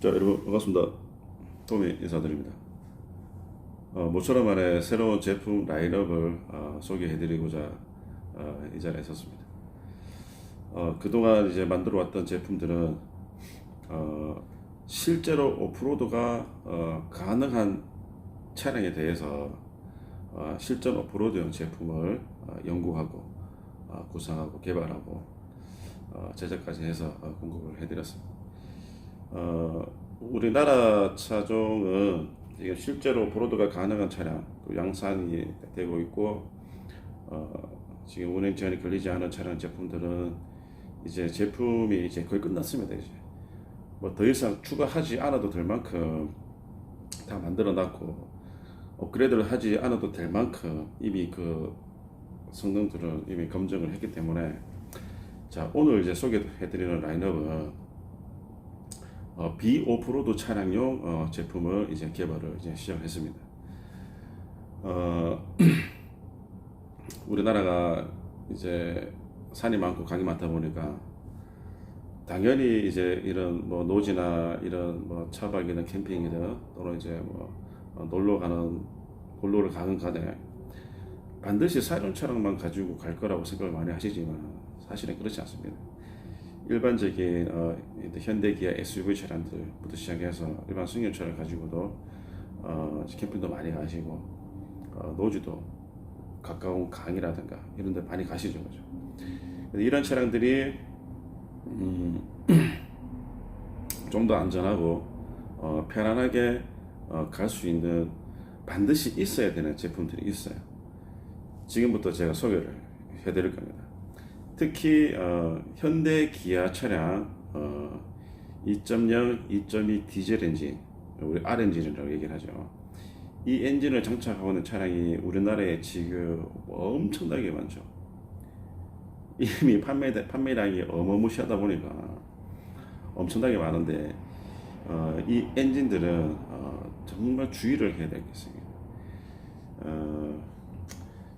자, 여러분 반갑습니다. 토미 인사드립니다. 모처럼 만에 새로운 제품 라인업을 소개해드리고자 이 자리에 섰습니다. 그동안 이제 만들어왔던 제품들은 실제로 오프로드가 가능한 차량에 대해서 실전 오프로드용 제품을 연구하고 구상하고 개발하고 제작까지 해서 공급을 해드렸습니다. 우리나라 차종은 지금 실제로 오프로드가 가능한 차량, 또 양산이 되고 있고, 지금 운행 제한이 걸리지 않은 차량 제품들은 이제 제품이 이제 거의 끝났습니다. 이제 뭐 더 이상 추가하지 않아도 될 만큼 다 만들어 놨고, 업그레이드를 하지 않아도 될 만큼 이미 그 성능들은 이미 검증을 했기 때문에, 자, 오늘 이제 소개해드리는 라인업은 비오프로드 차량용 제품을 이제 개발을 이제 시작했습니다. 우리나라가 이제 산이 많고 강이 많다 보니까 당연히 이제 이런 뭐 노지나 이런 뭐 차박이든 캠핑이든 또는 이제 뭐 놀러를 가는 간에 반드시 사용 차량만 가지고 갈 거라고 생각을 많이 하시지만 사실은 그렇지 않습니다. 일반적인 현대 기아 SUV 차량들부터 시작해서 일반 승용차를 가지고도 캠핑도 많이 가시고 노지도 가까운 강이라든가 이런 데 많이 가시죠. 그죠? 이런 차량들이 좀 더 안전하고 편안하게 갈 수 있는 반드시 있어야 되는 제품들이 있어요. 지금부터 제가 소개를 해드릴 겁니다. 특히 현대 기아 차량 2.0, 2.2 디젤 엔진, 우리 R 엔진이라고 얘기를 하죠. 이 엔진을 장착하고 있는 차량이 우리나라에 지금 엄청나게 많죠. 이미 판매량이 어마무시하다 보니까 엄청나게 많은데 이 엔진들은 정말 주의를 해야 되겠습니다.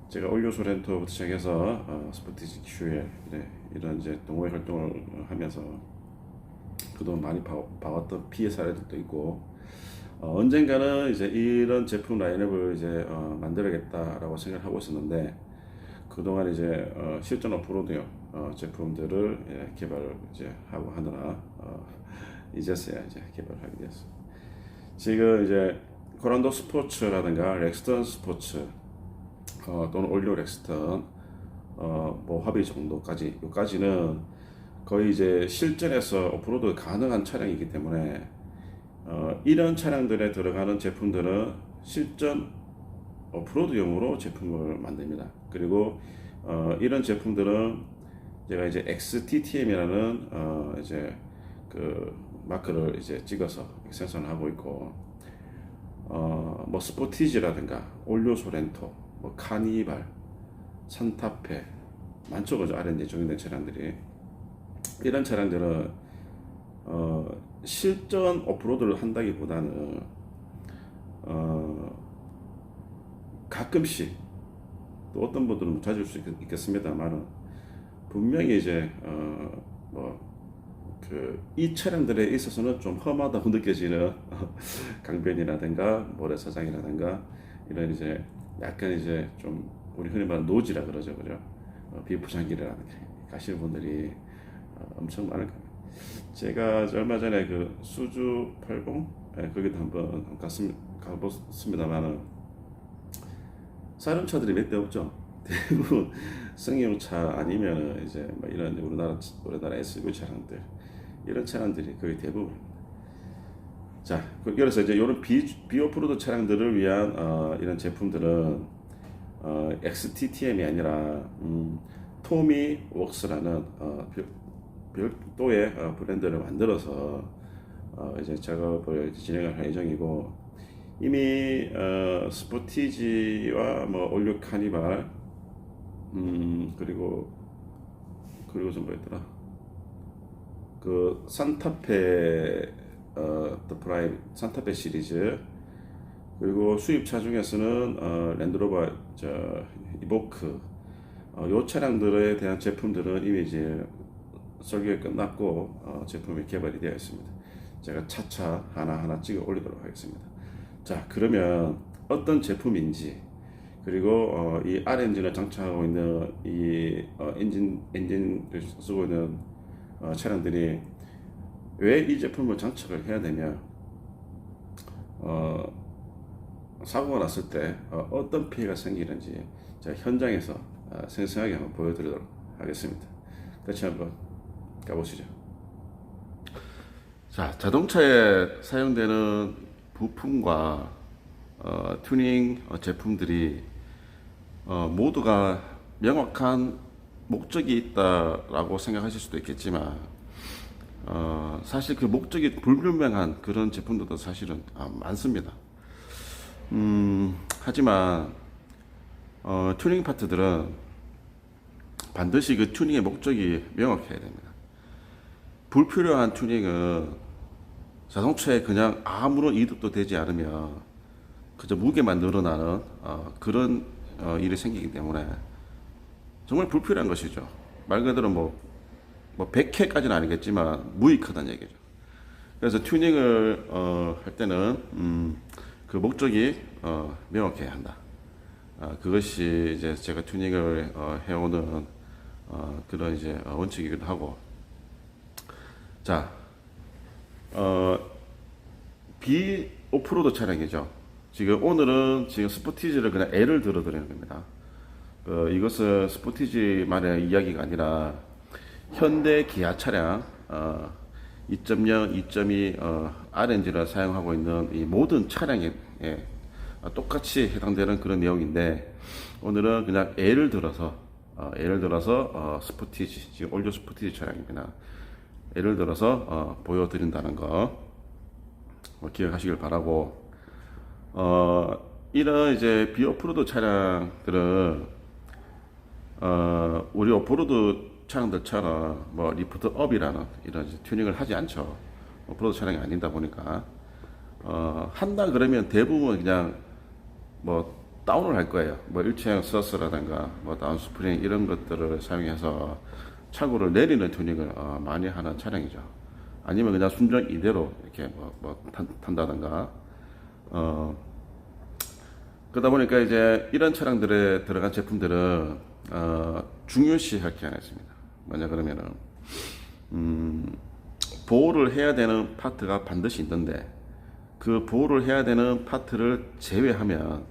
제가 올요소 렌터부터 시작해서 스포티지 QL 이런 이제 동호회 활동을 하면서 그동안 많이 봐왔던 피해 사례들도 있고 언젠가는 이제 이런 제품 라인업을 이제 만들어야겠다라고 생각을 하고 있었는데 그동안 이제 실전 오프로드용 제품들을 개발을 이제 하고 하느라 이제서야 이제 개발을 하게 되었습니다. 지금 이제 코란도 스포츠라든가 렉스턴 스포츠 또는 올리오 렉스턴 모하비 정도까지 여기까지는 거의 이제 실전에서 오프로드 가능한 차량이기 때문에 이런 차량들에 들어가는 제품들은 실전 오프로드용으로 제품을 만듭니다. 그리고 이런 제품들은 제가 이제 XTTM이라는 이제 그 마크를 이제 찍어서 생산을 하고 있고 뭐 스포티지라든가 올리오 소렌토 뭐 카니발, 산타페 많죠, 그죠? R&D 적용된 차량들이 이런 차량들은 실전 오프로드를 한다기보다는 가끔씩 또 어떤 분들은 찾을 수 있겠습니다만은 분명히 이제 이 차량들에 있어서는 좀 험하다고 느껴지는 강변이라든가 모래사장이라든가 이런 이제 약간 이제 좀 우리 흔히 말하는 노지라 그러죠, 그죠? 비포장길이라든가 가시는 분들이 엄청 많을 겁니다. 제가 얼마 전에 그 수주 80 거기도 한번 가봤습니다만은 사륜차들이 몇 대 없죠. 대부분 승용차 아니면 이제 뭐 이런 우리나라 SUV 차량들 이런 차량들이 거의 대부분. 자, 그래서 이제 이런 비오프로드 차량들을 위한 이런 제품들은 XTTM이 아니라 토미 웍스라는 별도의 브랜드를 만들어서 이제 작업을 진행을 할 예정이고 이미 스포티지와 뭐 올류 카니발 그리고 좀 뭐였더라 그 산타페 더 프라임 산타페 시리즈 그리고 수입차 중에서는 랜드로버 이보크 요 차량들에 대한 제품들은 이미 이제 설계가 끝났고 제품이 개발이 되어 있습니다. 제가 차차 하나하나 찍어 올리도록 하겠습니다. 자, 그러면 어떤 제품인지, 그리고 이 R엔진을 장착하고 있는 이 엔진을 쓰고 있는 차량들이 왜 이 제품을 장착을 해야 되냐, 사고가 났을 때 어떤 피해가 생기는지 제가 현장에서 생생하게 한번 보여드리도록 하겠습니다. 같이 한번 가보시죠. 자, 자동차에 사용되는 부품과 튜닝 제품들이 모두가 명확한 목적이 있다라고 생각하실 수도 있겠지만, 사실 그 목적이 불분명한 그런 제품들도 사실은 많습니다. 하지만 튜닝 파트들은 반드시 그 튜닝의 목적이 명확해야 됩니다. 불필요한 튜닝은 자동차에 그냥 아무런 이득도 되지 않으면 그저 무게만 늘어나는 그런 일이 생기기 때문에 정말 불필요한 것이죠. 말 그대로 뭐 100회까지는 아니겠지만 무익하다는 얘기죠. 그래서 튜닝을 할 때는 그 목적이 명확해야 한다. 그것이 이제 제가 튜닝을 해오는 그런 이제 원칙이기도 하고, 자, 비오프로드 차량이죠. 지금 오늘은 지금 스포티지를 그냥 L을 들어드리는 겁니다. 이것은 스포티지만의 이야기가 아니라 현대 기아 차량 2.0, 2.2 R엔진을 사용하고 있는 이 모든 차량에 똑같이 해당되는 그런 내용인데, 오늘은 그냥 L을 들어서 스포티지, 지금 올드 스포티지 차량입니다. 예를 들어서 보여드린다는 거 기억하시길 바라고, 이런 이제 비오프로드 차량들은 우리 오프로드 차량들처럼 뭐 리프트 업이라는 이런 튜닝을 하지 않죠. 오프로드 차량이 아니다 보니까 한다 그러면 대부분 그냥 뭐 다운을 할 거예요. 뭐 일체형 서스라든가 뭐 다운 스프링 이런 것들을 사용해서 차고를 내리는 튜닝을 많이 하는 차량이죠. 아니면 그냥 순정 이대로 이렇게 탄다든가. 그러다 보니까 이제 이런 차량들에 들어간 제품들은 중요시할 게 하나 있습니다. 뭐냐 그러면은 보호를 해야 되는 파트가 반드시 있는데, 그 보호를 해야 되는 파트를 제외하면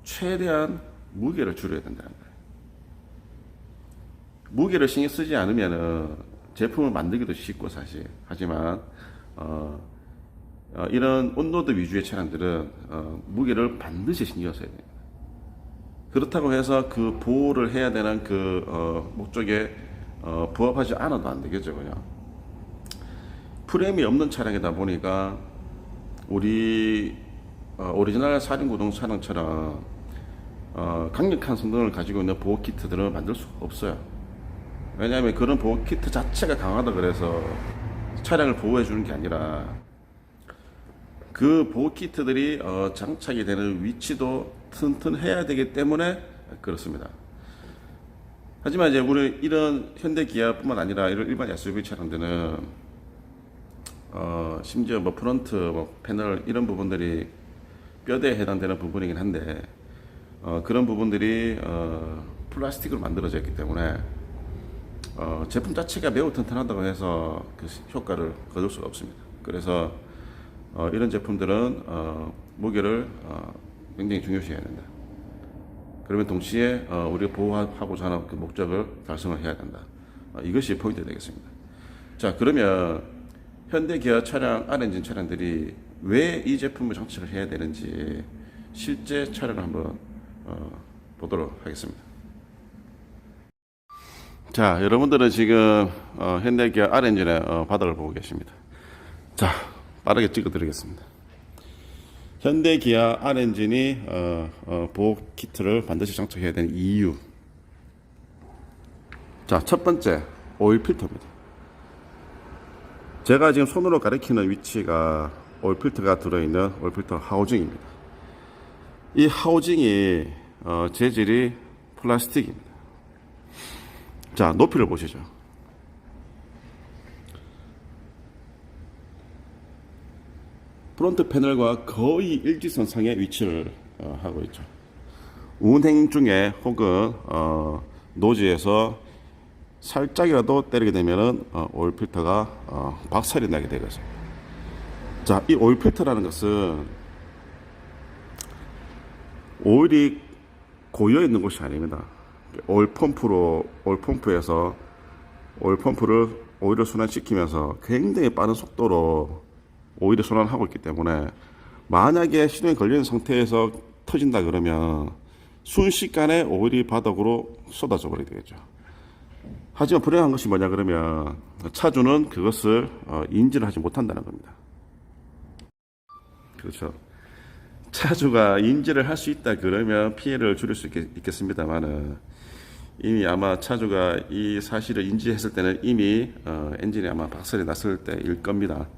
최대한 무게를 줄여야 된다는 거예요. 무게를 신경 쓰지 않으면은 제품을 만들기도 쉽고 사실, 하지만 이런 온로드 위주의 차량들은 무게를 반드시 신경 써야 됩니다. 그렇다고 해서 그 보호를 해야 되는 그 목적에 부합하지 않아도 안 되겠죠. 그냥 프레임이 없는 차량이다 보니까 우리 오리지널 4륜구동 차량처럼 강력한 성능을 가지고 있는 보호 키트들을 만들 수가 없어요. 왜냐하면 그런 보호 키트 자체가 강하다 그래서 차량을 보호해 주는 게 아니라, 그 보호 키트들이 장착이 되는 위치도 튼튼해야 되기 때문에 그렇습니다. 하지만 이제 우리 이런 현대 기아뿐만 아니라 이런 일반 SUV 차량들은 심지어 뭐 프론트 뭐 패널 이런 부분들이 뼈대에 해당되는 부분이긴 한데, 그런 부분들이 플라스틱으로 만들어져 있기 때문에 제품 자체가 매우 튼튼하다고 해서 그 효과를 거둘 수가 없습니다. 그래서 이런 제품들은 무게를 굉장히 중요시해야 된다. 그러면 동시에 우리가 보호하고자 하는 그 목적을 달성을 해야 된다. 이것이 포인트 되겠습니다. 자, 그러면 현대 기아 차량, R엔진 차량들이 왜 이 제품을 장착을 해야 되는지 실제 차량을 한번 보도록 하겠습니다. 자, 여러분들은 지금 현대 기아 R엔진의 바닥을 보고 계십니다. 자, 빠르게 찍어 드리겠습니다. 현대 기아 R엔진이 보호 키트를 반드시 장착해야 되는 이유. 자, 첫 번째, 오일 필터입니다. 제가 지금 손으로 가리키는 위치가 오일 필터가 들어있는 오일 필터 하우징입니다. 이 하우징이 재질이 플라스틱입니다. 자, 높이를 보시죠. 프론트 패널과 거의 일직선상에 위치를 하고 있죠. 운행 중에 혹은 노지에서 살짝이라도 때리게 되면은 오일 필터가 박살이 나게 되거든요. 자, 이 오일 필터라는 것은 오일이 고여 있는 곳이 아닙니다. 오일 펌프에서 오일 펌프를 오일을 순환시키면서 굉장히 빠른 속도로 오일을 순환하고 있기 때문에 만약에 시동이 걸리는 상태에서 터진다 그러면 순식간에 오일이 바닥으로 쏟아져 버리게 되겠죠. 하지만 불행한 것이 뭐냐 그러면 차주는 그것을 인지를 하지 못한다는 겁니다. 그렇죠. 차주가 인지를 할 수 있다 그러면 피해를 줄일 수 있겠습니다만은 이미 아마 차주가 이 사실을 인지했을 때는 이미 엔진이 아마 박살이 났을 때일 겁니다.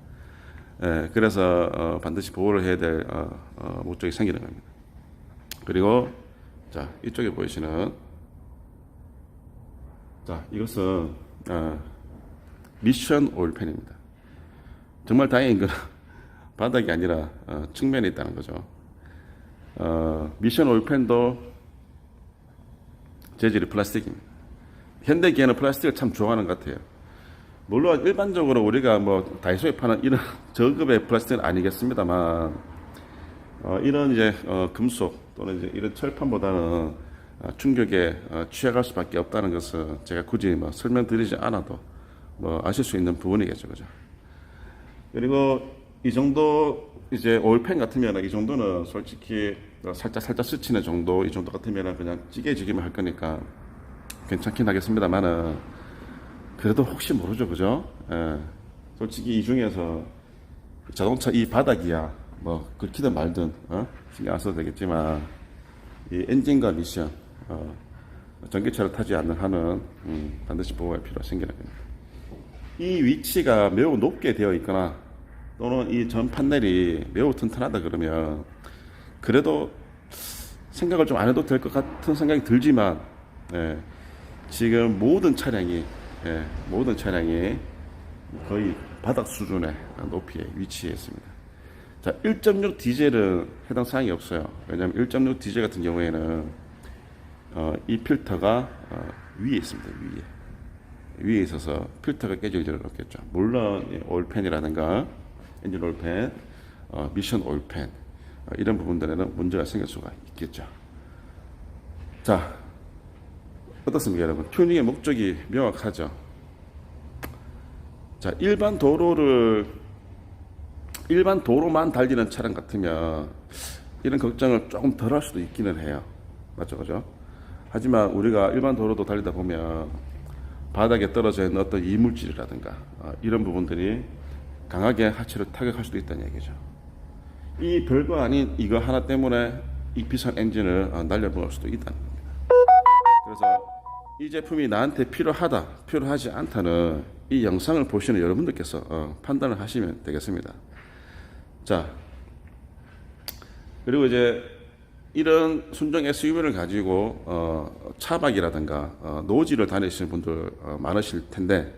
그래서 반드시 보호를 해야 될 목적이 생기는 겁니다. 그리고 자, 이쪽에 보이시는 자, 이것은 미션 오일팬입니다. 정말 다행인 건 바닥이 아니라 측면에 있다는 거죠. 미션 오일팬도 재질이 플라스틱입니다. 현대기아는 플라스틱을 참 좋아하는 것 같아요. 물론 일반적으로 우리가 뭐 다이소에 파는 이런 저급의 플라스틱은 아니겠습니다만 이런 이제 금속 또는 이제 이런 철판보다는 충격에 취약할 수밖에 없다는 것은 제가 굳이 뭐 설명드리지 않아도 뭐 아실 수 있는 부분이겠죠, 그죠? 그리고 이 정도 이제 오일팬 같으면 이 정도는 솔직히 살짝 스치는 정도, 이 정도 같으면 그냥 찌개지기만 할 거니까 괜찮긴 하겠습니다만은 그래도 혹시 모르죠, 그죠? 솔직히 이 중에서 자동차 이 바닥이야 뭐 긁히든 말든 신경 안 써도 되겠지만 이 엔진과 미션 전기차를 타지 않는 한은 반드시 보호할 필요가 생기는 겁니다. 이 위치가 매우 높게 되어 있거나 또는 이 전 판넬이 매우 튼튼하다 그러면 그래도 생각을 좀 안 해도 될 것 같은 생각이 들지만 지금 모든 차량이 거의 바닥 수준의 높이에 위치해 있습니다. 자, 1.6 디젤은 해당 사항이 없어요. 왜냐하면 1.6 디젤 같은 경우에는 이 필터가 위에 있습니다. 위에 있어서 필터가 깨질 일은 없겠죠. 물론 오일팬이라든가 엔진 오일팬, 미션 오일팬 이런 부분들에는 문제가 생길 수가 있겠죠. 자, 어떻습니까 여러분? 튜닝의 목적이 명확하죠. 자, 일반 도로만 달리는 차량 같으면 이런 걱정을 조금 덜 할 수도 있기는 해요. 맞죠, 그죠? 하지만 우리가 일반 도로도 달리다 보면 바닥에 떨어져 있는 어떤 이물질이라든가 이런 부분들이 강하게 하체를 타격할 수도 있다는 얘기죠. 이 별거 아닌 이거 하나 때문에 이 비싼 엔진을 날려먹을 수도 있다는 겁니다. 그래서 이 제품이 나한테 필요하지 않다는 이 영상을 보시는 여러분들께서 판단을 하시면 되겠습니다. 자, 그리고 이제 이런 순정 SUV를 가지고 차박이라든가 노지를 다니시는 분들 많으실 텐데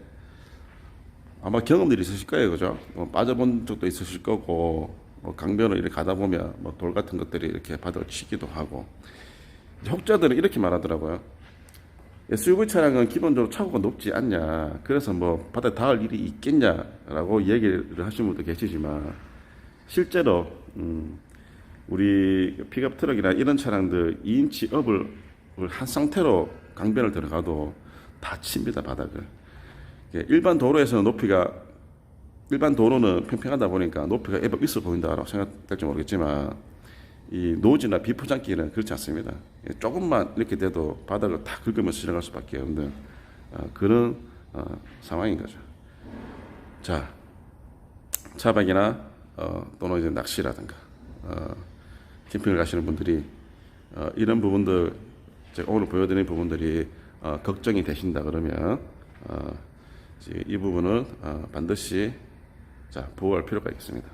아마 경험들이 있으실 거예요, 그죠? 빠져본 적도 있으실 거고 강변을 이렇게 가다 보면 돌 같은 것들이 이렇게 바닥을 치기도 하고 혹자들은 이렇게 말하더라고요. SUV 차량은 기본적으로 차고가 높지 않냐, 그래서 바닥에 닿을 일이 있겠냐라고 얘기를 하시는 분도 계시지만 실제로 우리 픽업 트럭이나 이런 차량들 2인치 업을 한 상태로 강변을 들어가도 다 칩니다, 바닥을. 일반 도로에서는 일반 도로는 평평하다 보니까 높이가 애법 있어 보인다라고 생각될지 모르겠지만 이 노지나 비포장길은 그렇지 않습니다. 조금만 이렇게 돼도 바닥을 다 긁으면서 지나갈 수밖에 없는 그런 상황인 거죠. 자, 차박이나 또는 이제 낚시라든가 캠핑을 가시는 분들이 이런 부분들, 제가 오늘 보여드린 부분들이 걱정이 되신다 그러면 이 부분은 반드시 보호할 필요가 있습니다.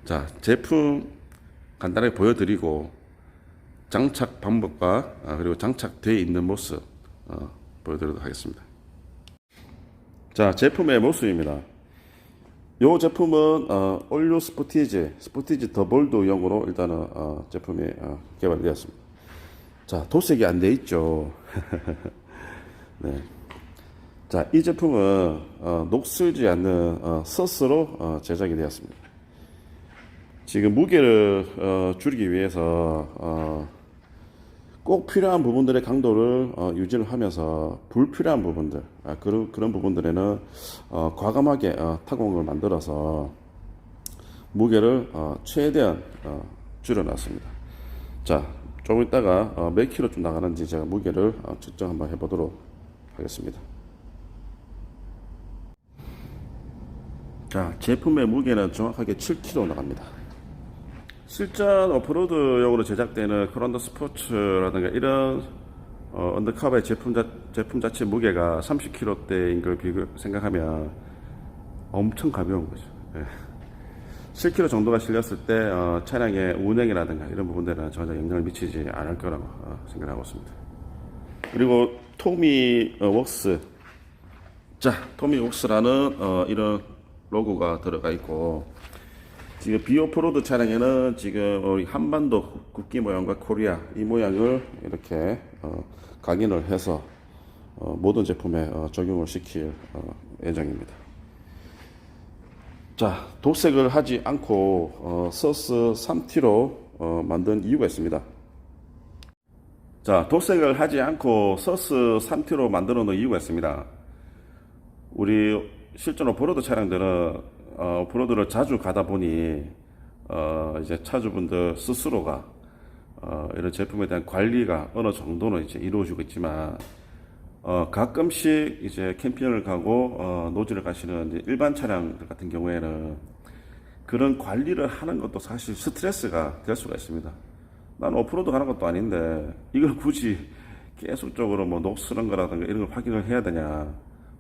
자, 제품 간단하게 보여드리고 장착 방법과 그리고 장착되어 있는 모습 보여드리도록 하겠습니다. 자, 제품의 모습입니다. 이 제품은 올류 스포티지 더볼드용으로 일단은 제품이 개발되었습니다. 자, 도색이 안 돼 있죠. 네. 자, 이 제품은 녹슬지 않는 서스로 제작이 되었습니다. 지금 무게를 줄이기 위해서 꼭 필요한 부분들의 강도를 유지를 하면서 불필요한 부분들, 그런 부분들에는 과감하게 타공을 만들어서 무게를 최대한 줄여놨습니다. 자, 조금 있다가 몇 킬로쯤 나가는지 제가 무게를 측정 한번 해보도록 하겠습니다. 자, 제품의 무게는 정확하게 7kg 나갑니다. 실전 오프로드용으로 제작되는 크런더 스포츠라든가 이런 언더커버의 제품 자체 무게가 30kg대인 걸 생각하면 엄청 가벼운 거죠. 예. 7kg 정도가 실렸을 때 차량의 운행이라든가 이런 부분들은 전혀 영향을 미치지 않을 거라고 생각하고 있습니다. 그리고 토미 웍스, 자, 토미 웍스라는 이런 로고가 들어가 있고, 지금 비오프로드 차량에는 지금 우리 한반도 국기 모양과 코리아 이 모양을 이렇게 각인을 해서 모든 제품에 적용을 시킬 예정입니다. 자, 도색을 하지 않고 서스 3T로 만든 이유가 있습니다. 자, 도색을 하지 않고 서스 3T로 만들어 놓은 이유가 있습니다. 우리 실제로 오프로드 차량들은 오프로드를 자주 가다 보니 이제 차주분들 스스로가 이런 제품에 대한 관리가 어느 정도는 이제 이루어지고 있지만 가끔씩 이제 캠핑을 가고 노지를 가시는 이제 일반 차량들 같은 경우에는 그런 관리를 하는 것도 사실 스트레스가 될 수가 있습니다. 난 오프로드 가는 것도 아닌데 이걸 굳이 계속적으로 뭐 녹슬은 거라든가 이런 걸 확인을 해야 되냐,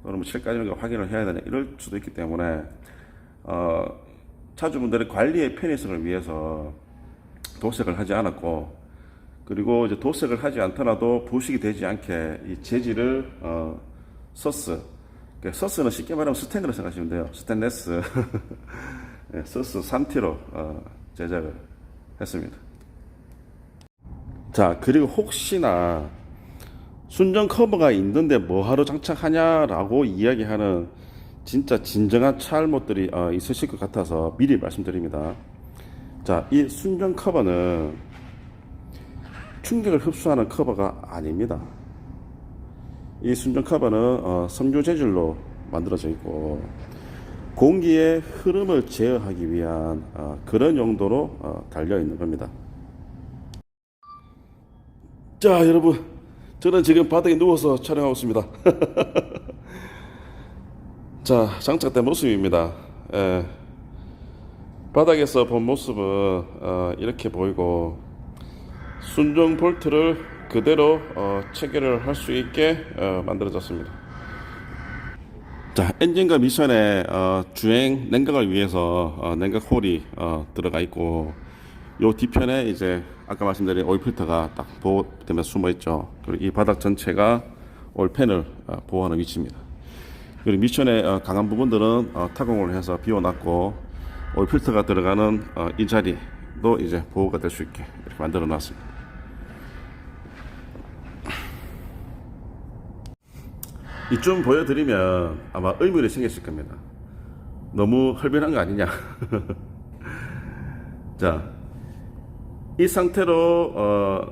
또는 뭐 실 까지는 걸 확인을 해야 되냐, 이럴 수도 있기 때문에 차주분들의 관리의 편의성을 위해서 도색을 하지 않았고, 그리고 이제 도색을 하지 않더라도 부식이 되지 않게 이 재질을 서스, 서스는 쉽게 말하면 스텐으로 생각하시면 돼요. 스테인레스 네, 서스 3T로 제작을 했습니다. 자, 그리고 혹시나 순정 커버가 있는데 뭐하러 장착하냐라고 이야기하는 진짜 진정한 차알못들이 있으실 것 같아서 미리 말씀드립니다. 자, 이 순정 커버는 충격을 흡수하는 커버가 아닙니다. 이 순정 커버는 섬유 재질로 만들어져 있고 공기의 흐름을 제어하기 위한 그런 용도로 달려 있는 겁니다. 자, 여러분, 저는 지금 바닥에 누워서 촬영하고 있습니다. 자, 장착된 모습입니다. 예. 바닥에서 본 모습은 이렇게 보이고, 순정 볼트를 그대로 체결을 할 수 있게 만들어졌습니다. 자, 엔진과 미션의 주행 냉각을 위해서 냉각 홀이 들어가 있고, 요 뒤편에 이제 아까 말씀드린 오일 필터가 딱 보호되면서 숨어 있죠. 그리고 이 바닥 전체가 오일팬을 보호하는 위치입니다. 그리고 미션의 강한 부분들은 타공을 해서 비워놨고, 오일 필터가 들어가는 이 자리도 이제 보호가 될 수 있게 이렇게 만들어 놨습니다. 이쯤 보여드리면 아마 의문이 생기실 겁니다. 너무 헐변한 거 아니냐. 자, 이 상태로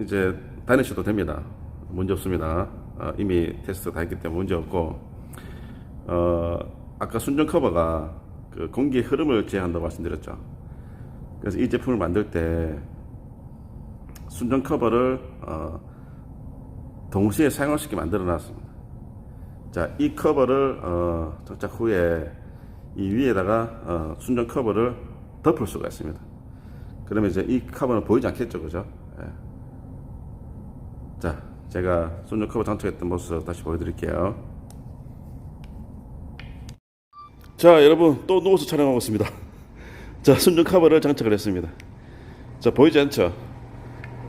이제 다니셔도 됩니다. 문제 없습니다. 이미 테스트 다 했기 때문에 문제 없고, 아까 순정 커버가 그 공기의 흐름을 제어한다고 말씀드렸죠. 그래서 이 제품을 만들 때 순정 커버를 동시에 사용할 수 있게 만들어 놨습니다. 자, 이 커버를 장착 후에 이 위에다가 순정 커버를 덮을 수가 있습니다. 그러면 이제 이 커버는 보이지 않겠죠, 그죠? 예. 자, 제가 순정 커버 장착했던 모습 다시 보여드릴게요. 자, 여러분, 또 누워서 촬영하고 있습니다. 자, 순정 커버를 장착을 했습니다. 자, 보이지 않죠?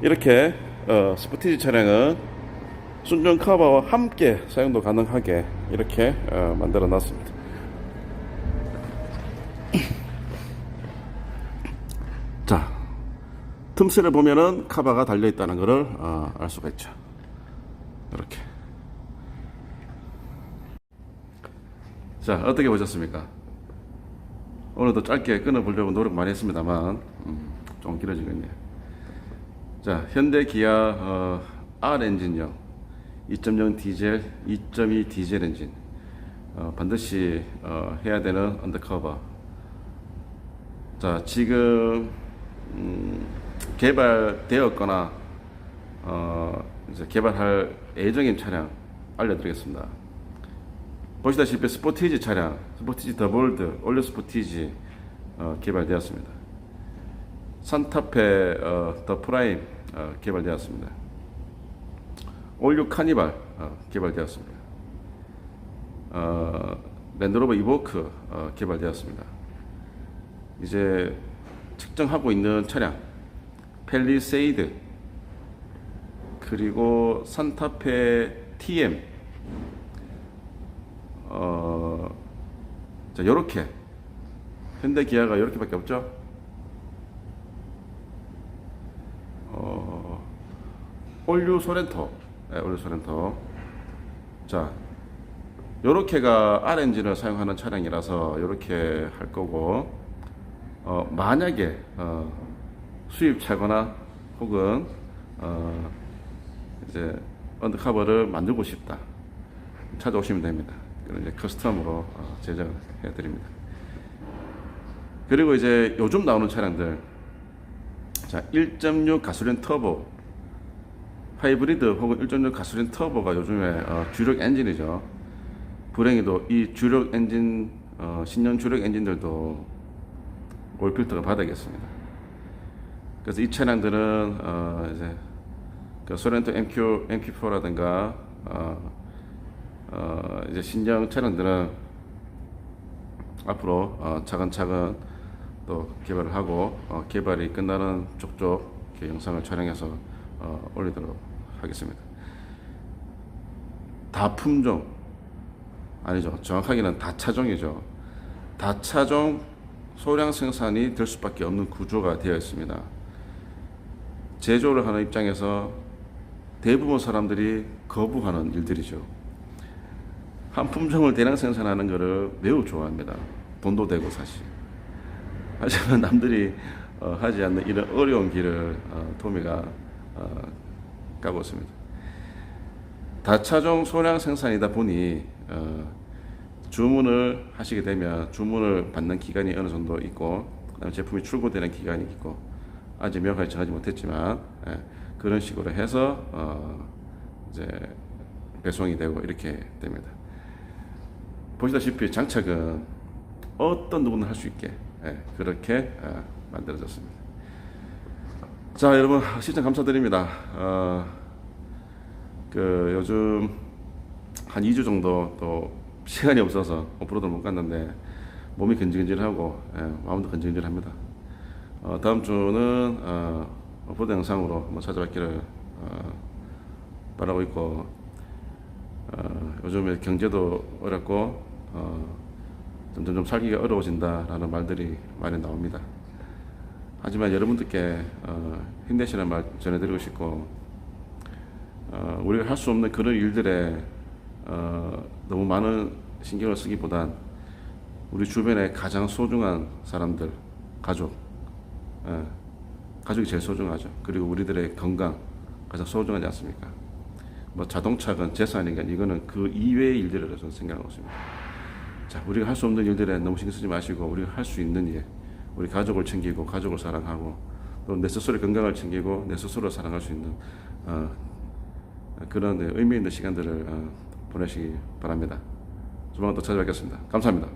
이렇게 스포티지 차량은 순정 커버와 함께 사용도 가능하게 이렇게 만들어 놨습니다. 자, 틈새를 보면은 카바가 달려 있다는 것을 알 수가 있죠. 이렇게. 자, 어떻게 보셨습니까? 오늘도 짧게 끊어보려고 노력 많이 했습니다만 좀 길어지겠네요. 자, 현대 기아 R 엔진용 2.0 디젤, 2.2 디젤 엔진 반드시 해야 되는 언더커버. 자, 지금 개발되었거나 이제 개발할 예정인 차량 알려드리겠습니다. 보시다시피 스포티지 차량, 스포티지 더 볼드, 올류 스포티지 개발되었습니다. 산타페 더 프라임 개발되었습니다. 올류 카니발 개발되었습니다. 랜드로버 이보크 개발되었습니다. 이제 측정하고 있는 차량 펠리세이드, 그리고 산타페 TM, 자, 요렇게 현대 기아가 요렇게밖에 없죠. 올류 소렌토, 올류 소렌토. 자, 요렇게가 R 엔진을 사용하는 차량이라서 요렇게 할 거고, 만약에 수입차거나 혹은 이제 언더커버를 만들고 싶다, 찾아오시면 됩니다. 그럼 이제 커스텀으로 제작을 해드립니다. 그리고 이제 요즘 나오는 차량들, 자, 1.6 가솔린 터보, 하이브리드 혹은 1.6 가솔린 터보가 요즘에 주력 엔진이죠. 불행히도 이 주력 엔진, 신형 주력 엔진들도 오일 필터가 받아야겠습니다. 그래서 이 차량들은 이제 그 소렌토 MQ4라든가 이제 신형 차량들은 앞으로 차근차근 또 개발을 하고 개발이 끝나는 쪽쪽 영상을 촬영해서 올리도록 하겠습니다. 다품종 아니죠. 정확하게는 다차종이죠. 다차종 소량 생산이 될 수밖에 없는 구조가 되어 있습니다. 제조를 하는 입장에서 대부분 사람들이 거부하는 일들이죠. 한 품종을 대량 생산하는 것을 매우 좋아합니다. 돈도 되고 사실. 하지만 남들이 하지 않는 이런 어려운 길을 토미가 가고 있습니다. 다차종 소량 생산이다 보니 주문을 하시게 되면 주문을 받는 기간이 어느 정도 있고, 그다음에 제품이 출고되는 기간이 있고, 아직 명확하게 정하지 못했지만 그런 식으로 해서 이제 배송이 되고 이렇게 됩니다. 보시다시피 장착은 어떤 누구나 할 수 있게 그렇게 만들어졌습니다. 자, 여러분 시청 감사드립니다. 그 요즘 한 2주 정도 또 시간이 없어서 오프로드를 못 갔는데 몸이 근질근질하고 마음도 근질근질합니다. 다음 주는 오프로드 영상으로 한번 찾아뵙기를 바라고 있고, 요즘에 경제도 어렵고 점점 살기가 어려워진다라는 말들이 많이 나옵니다. 하지만 여러분들께 힘내시라는 말 전해드리고 싶고, 우리가 할 수 없는 그런 일들에 너무 많은 신경을 쓰기보단 우리 주변에 가장 소중한 사람들, 가족이 제일 소중하죠. 그리고 우리들의 건강 가장 소중하지 않습니까? 뭐 자동차건 재산이건 이거는 그 이외의 일들이라고 저는 생각하고 있습니다. 자, 우리가 할 수 없는 일들에 너무 신경 쓰지 마시고 우리가 할 수 있는 일, 우리 가족을 챙기고 가족을 사랑하고 또 내 스스로의 건강을 챙기고 내 스스로를 사랑할 수 있는 그런 의미 있는 시간들을 보내시기 바랍니다. 조만간 또 찾아뵙겠습니다. 감사합니다.